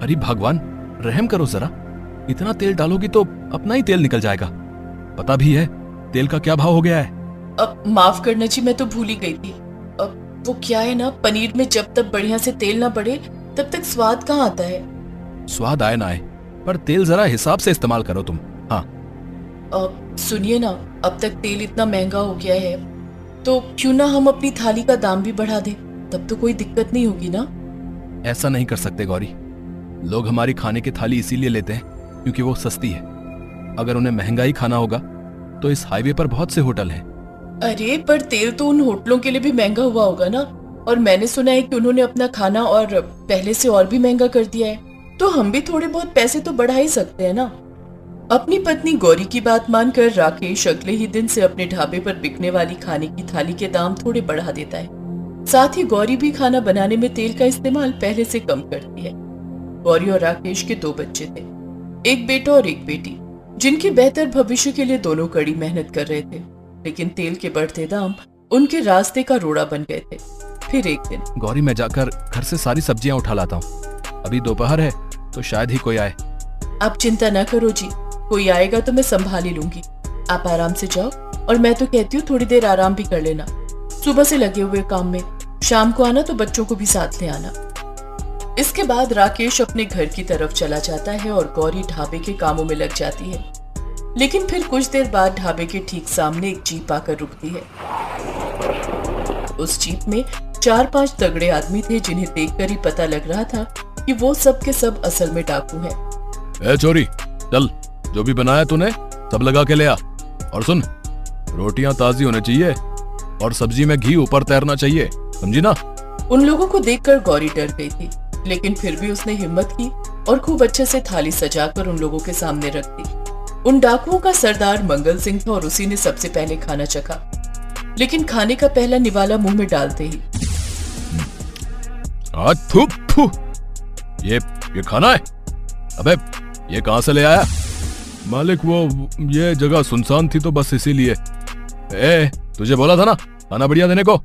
अरे भगवान, रहम करो जरा। इतना तेल डालोगी तो अपना ही तेल निकल जाएगा। पता भी है तेल का क्या भाव हो गया है। अब माफ करना जी, मैं तो भूल ही गई थी। अब वो क्या है ना, पनीर में जब तक बढ़िया से तेल ना बढ़े तब तक स्वाद कहाँ आता है। स्वाद आए ना आए, पर तेल जरा हिसाब से इस्तेमाल करो तुम। हाँ अब सुनिए ना, अब तक तेल इतना महंगा हो गया है तो क्यों ना हम अपनी थाली का दाम भी बढ़ा दें, तब तो कोई दिक्कत नहीं होगी ना। ऐसा नहीं कर सकते गौरी। लोग हमारी खाने की थाली इसीलिए लेते हैं क्योंकि वो सस्ती है। अगर उन्हें महंगा ही खाना होगा तो इस हाईवे पर बहुत से होटल हैं। अरे पर तेल तो उन होटलों के लिए भी महंगा हुआ होगा ना, और मैंने सुना है कि उन्होंने अपना खाना और पहले से और भी महंगा कर दिया है, तो हम भी थोड़े बहुत पैसे तो बढ़ा ही सकते हैं ना। अपनी पत्नी गौरी की बात मानकर राकेश अगले ही दिन से अपने ढाबे पर बिकने वाली खाने की थाली के दाम थोड़े बढ़ा देता है। साथ ही गौरी भी खाना बनाने में तेल का इस्तेमाल पहले से कम करती है। गौरी और राकेश के 2 बच्चे थे, एक बेटा और एक बेटी, जिनके बेहतर भविष्य के लिए दोनों कड़ी मेहनत कर रहे थे। लेकिन तेल के बढ़ते दाम उनके रास्ते का रोड़ा बन गए थे। फिर एक दिन, गौरी मैं जाकर घर से सारी सब्जियां उठा लाता हूँ। अभी दोपहर है तो शायद ही कोई आए। आप चिंता न करो जी, कोई आएगा तो मैं संभाल ही लूंगी। आप आराम से जाओ, और मैं तो कहती हूँ थोड़ी देर आराम भी कर लेना। सुबह से लगे हुए काम में, शाम को आना तो बच्चों को भी साथ ले आना। इसके बाद राकेश अपने घर की तरफ चला जाता है और गौरी ढाबे के कामों में लग जाती है। लेकिन फिर कुछ देर बाद ढाबे के ठीक सामने एक जीप आकर रुकती है। उस जीप में 4-5 तगड़े आदमी थे, जिन्हें देखकर ही पता लग रहा था कि वो सब के सब असल में डाकू हैं। ए चोरी, चल जो भी बनाया तूने सब लगा के ले आ। और सुन, रोटियां ताजी होनी चाहिए और सब्जी में घी ऊपर तैरना चाहिए, समझी ना। उन लोगों को देखकर गौरी डर गई थी, लेकिन फिर भी उसने हिम्मत की और खूब अच्छे से थाली सजाकर उन लोगों के सामने रख दी। उन डाकुओं का सरदार मंगल सिंह था और उसी ने सबसे पहले खाना चखा। लेकिन खाने का पहला निवाला मुंह में डालते ही, ये खाना है? अबे ये कहां से ले आया? मालिक वो ये जगह सुनसान थी तो बस इसीलिए। तुझे बोला था ना खाना बढ़िया देने को।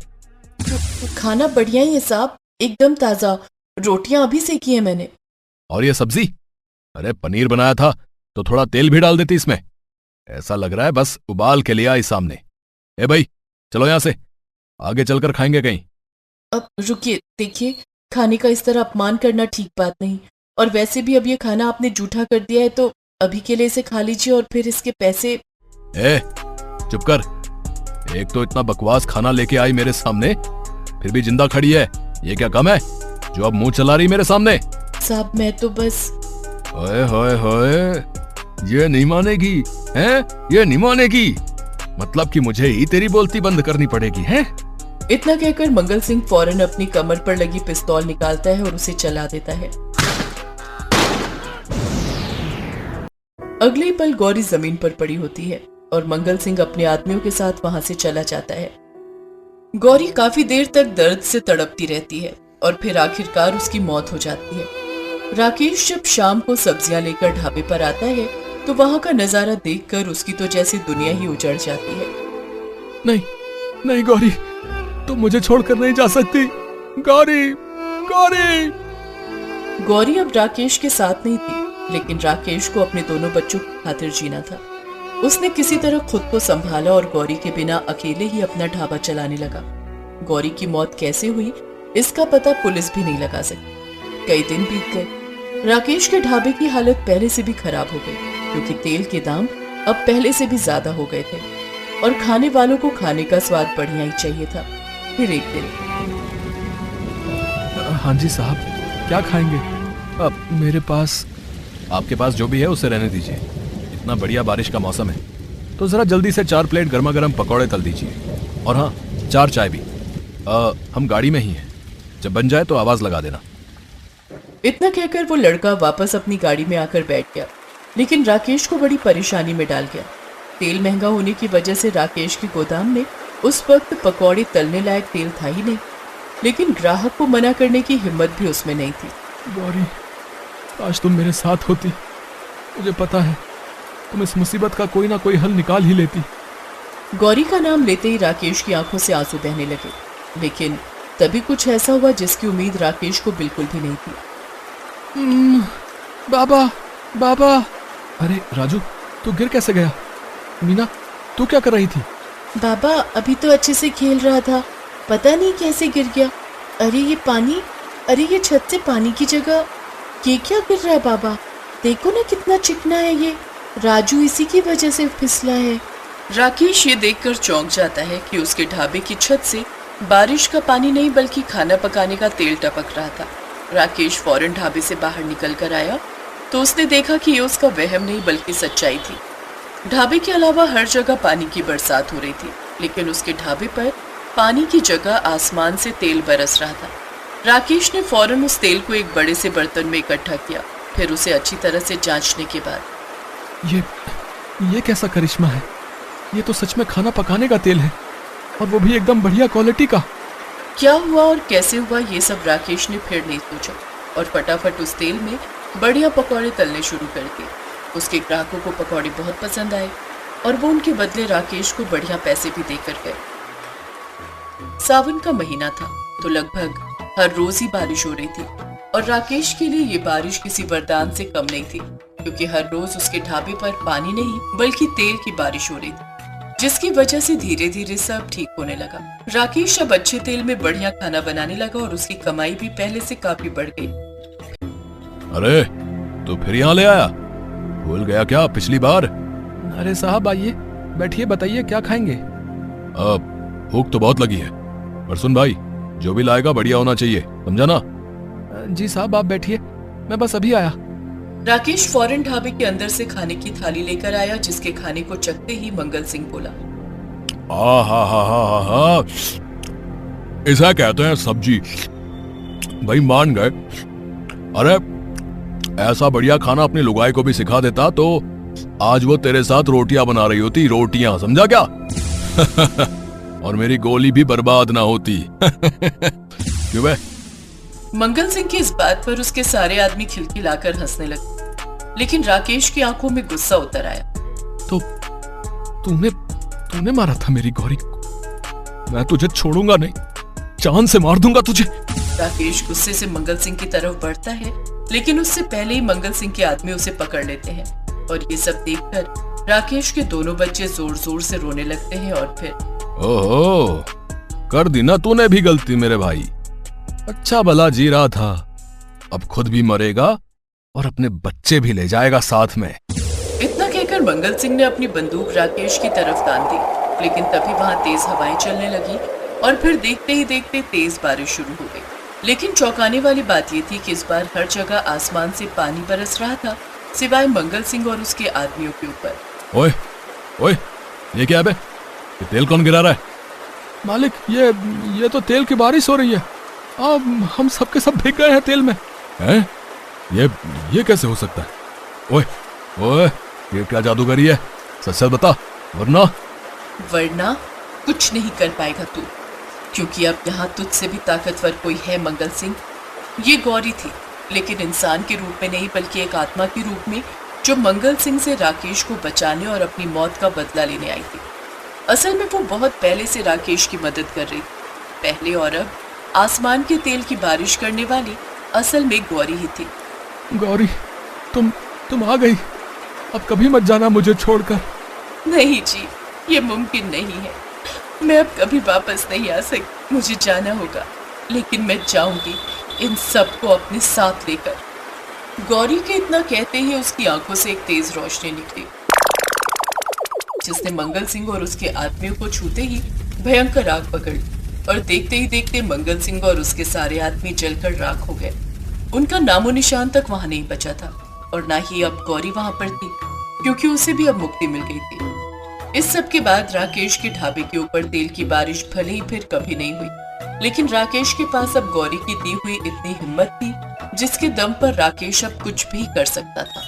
खाना बढ़िया ही है साहब, एकदम ताजा, रोटियां अभी सेकी है मैंने। और ये सब्जी? अरे पनीर बनाया था तो थोड़ा तेल भी डाल देती इसमें। ऐसा लग रहा है बस उबाल के लिया इस सामने। ए भाई चलो यहां से, आगे चलकर खाएंगे कहीं। अब रुकिए, देखिए खाने का इस तरह अपमान करना ठीक बात नहीं, और वैसे भी अब ये खाना आपने जूठा कर दिया है तो अभी के लिए इसे खा लीजिए और फिर इसके पैसे। चुप कर। एक तो इतना बकवास खाना लेके आई मेरे सामने, फिर भी जिंदा खड़ी है। ये क्या कम है जो अब मुंह चला रही मेरे सामने? साहब मैं तो बस। ओए होए होए, ये नहीं मानेगी हैं? ये नहीं मानेगी, मतलब कि मुझे ही तेरी बोलती बंद करनी पड़ेगी हैं? इतना कहकर मंगल सिंह फौरन अपनी कमर पर लगी पिस्तौल निकालता है और उसे चला देता है। अगले पल गौरी जमीन पर पड़ी होती है और मंगल सिंह अपने आदमियों के साथ वहां से चला जाता है। गौरी काफी देर तक दर्द से तड़पती रहती है और फिर आखिरकार उसकी मौत हो जाती है। राकेश जब शाम को सब्जियां लेकर ढाबे पर आता है तो वहां का नजारा देखकर उसकी तो जैसी दुनिया ही उजड़ जाती है। नहीं नहीं गौरी, तुम मुझे छोड़कर नहीं जा सकती। गौरी गौरी। गौरी अब राकेश के साथ नहीं थी, लेकिन राकेश को अपने दोनों बच्चों की खातिर जीना था। उसने किसी तरह खुद को संभाला और गौरी के बिना अकेले ही अपना ढाबा चलाने लगा। गौरी की मौत कैसे हुई इसका पता पुलिस भी नहीं लगा सकी। कई दिन बीत गए। राकेश के ढाबे की हालत पहले से भी खराब हो गई, क्योंकि तेल के दाम अब पहले से भी ज्यादा हो गए थे और खाने वालों को खाने का स्वाद बढ़िया ही चाहिए था। फिर एक दिन। हाँ जी साहब, क्या खाएंगे? अब मेरे पास, आपके पास जो भी है उसे रहने दीजिए। इतना बढ़िया बारिश का मौसम है तो जरा जल्दी से 4 प्लेट गर्मा गर्म पकौड़े तल दीजिए, और हाँ 4 चाय भी। हम गाड़ी में ही हैं, जब बन जाए तो आवाज लगा देना। इतना कहकर वो लड़का वापस अपनी गाड़ी में आकर बैठ गया, लेकिन राकेश को बड़ी परेशानी में डाल गया। तेल महंगा होने की वजह से राकेश के गोदाम में उस वक्त पकौड़े तलने लायक तेल था ही नहीं, लेकिन ग्राहक को मना करने की हिम्मत भी उसमें नहीं थी। गौरी, आज तुम मेरे साथ होती, मुझे पता है तुम इस मुसीबत का कोई ना कोई हल निकाल ही लेती। गौरी का नाम लेते ही राकेश की आंखों से आंसू बहने लगे, लेकिन तभी कुछ ऐसा हुआ जिसकी उम्मीद राकेश को बिल्कुल भी नहीं थी। बाबा बाबा। अरे राजू, तू गिर कैसे गया? मीना, तू क्या कर रही थी? बाबा अभी तो अच्छे से खेल रहा था, पता नहीं कैसे गिर गया। अरे ये पानी, अरे ये छत से पानी की जगह ये क्या गिर रहा है बाबा? देखो ना कितना चिकना है ये। राजू इसी की वजह से फिसला है। राकेश ये देखकर चौंक जाता है कि उसके ढाबे की छत से बारिश का पानी नहीं बल्कि खाना पकाने का तेल टपक रहा था। राकेश फौरन ढाबे से बाहर निकल कर आया तो उसने देखा कि ये उसका वहम नहीं बल्कि सच्चाई थी। ढाबे के अलावा हर जगह पानी की बरसात हो रही थी, लेकिन उसके ढाबे पर पानी की जगह आसमान से तेल बरस रहा था। राकेश ने फौरन उस तेल को एक बड़े से बर्तन में इकट्ठा किया, फिर उसे अच्छी तरह से जांचने के बाद ये कैसा करिश्मा है? ये तो सच में खाना पकाने का तेल है, और वो भी एकदम बढ़िया क्वालिटी का। क्या हुआ और कैसे हुआ ये सब राकेश ने फिर नहीं सोचा और फटाफट उस तेल में बढ़िया पकौड़े तलने शुरू कर दिए। उसके ग्राहकों को पकौड़े बहुत पसंद आए और वो उनके बदले राकेश को बढ़िया पैसे भी देकर गए। सावन का महीना था तो लगभग हर रोज ही बारिश हो रही थी और राकेश के लिए ये बारिश किसी वरदान से कम नहीं थी, क्योंकि हर रोज उसके ढाबे पर पानी नहीं बल्कि तेल की बारिश हो रही थी, जिसकी वजह से धीरे धीरे सब ठीक होने लगा। राकेश अब अच्छे तेल में बढ़िया खाना बनाने लगा और उसकी कमाई भी पहले से काफी बढ़ गई। अरे तू फिर यहाँ ले आया? भूल गया क्या पिछली बार? अरे साहब आइए, बैठिए, बताइए क्या खाएंगे? भूख तो बहुत लगी है, पर सुन भाई, जो भी लाएगा बढ़िया होना चाहिए, समझा ना? जी साहब आप बैठिए, मैं बस अभी आया। राकेश फौरन ढाबे के अंदर से खाने की थाली लेकर आया, जिसके खाने को चखते ही मंगल सिंह बोला, हा, ऐसा कहते हैं सब्जी। भाई मान गए। अरे ऐसा बढ़िया खाना अपनी लुगाई को भी सिखा देता तो आज वो तेरे साथ रोटियां बना रही होती, रोटियां, समझा क्या? और मेरी गोली भी बर्बाद ना होती। क्यों बे? मंगल सिंह की इस बात पर उसके सारे आदमी खिलखिलाकर हंसने लगे, लेकिन राकेश की आंखों में गुस्सा उतर आया। तो तूने मारा था मेरी गौरी को? मैं तुझे छोड़ूंगा नहीं, जान से मार दूंगा तुझे। राकेश गुस्से से मंगल सिंह की तरफ बढ़ता है, लेकिन उससे पहले ही मंगल सिंह के आदमी उसे पकड़ लेते हैं और ये सब देखकर राकेश के दोनों बच्चे जोर जोर से रोने लगते हैं। और फिर ओहो, कर दी ना तूने भी गलती मेरे भाई। अच्छा भला जी रहा था, अब खुद भी मरेगा और अपने बच्चे भी ले जाएगा साथ में। इतना कहकर मंगल सिंह ने अपनी बंदूक राकेश की तरफ तान दी, लेकिन तभी वहां तेज हवाएं चलने लगी और फिर देखते ही देखते तेज बारिश शुरू हो गई। लेकिन चौंकाने वाली बात ये थी कि इस बार हर जगह आसमान से पानी बरस रहा था, सिवाय मंगल सिंह और उसके आदमियों के ऊपर। ओए ओए, ये क्या है बे? ये तेल कौन गिरा रहा है? मालिक, ये तो तेल की बारिश हो रही है। अब हम सबके सब भीग गए हैं तेल में। हैं? ये कैसे हो सकता है? ओए ओए, ये क्या जादूगरी है? सच सच बता, वरना कुछ नहीं कर पाएगा तू, क्योंकि अब यहाँ तुझसे भी ताकतवर कोई है मंगल सिंह। ये गौरी थी, लेकिन इंसान के रूप में नहीं बल्कि एक आत्मा के रूप में, जो मंगल सिंह से राकेश को बचाने और अपनी मौत का बदला लेने आई थी। असल में वो बहुत पहले से राकेश की मदद कर रही थी। पहले और अब आसमान के तेल की बारिश करने वाली असल में गौरी ही थी। गौरी, तुम आ गई। अब कभी मत जाना मुझे छोड़कर। नहीं जी, ये मुमकिन नहीं है। मैं अब कभी वापस नहीं आ सकती। मुझे जाना होगा, लेकिन मैं जाऊंगी इन सबको अपने साथ लेकर। गौरी के इतना कहते ही उसकी आंखों से एक तेज रोशनी निकली, जिसने मंगल सिंह और उसके आदमियों को छूते ही भयंकर आग पकड़ ली और देखते ही देखते मंगल सिंह और उसके सारे आदमी जलकर राख हो गए। उनका नामो निशान तक वहां नहीं बचा था और ना ही अब गौरी वहां पर थी, क्योंकि उसे भी अब मुक्ति मिल गई थी। इस सब के बाद राकेश के ढाबे के ऊपर तेल की बारिश भले ही फिर कभी नहीं हुई, लेकिन राकेश के पास अब गौरी की दी हुई इतनी हिम्मत थी जिसके दम पर राकेश अब कुछ भी कर सकता था।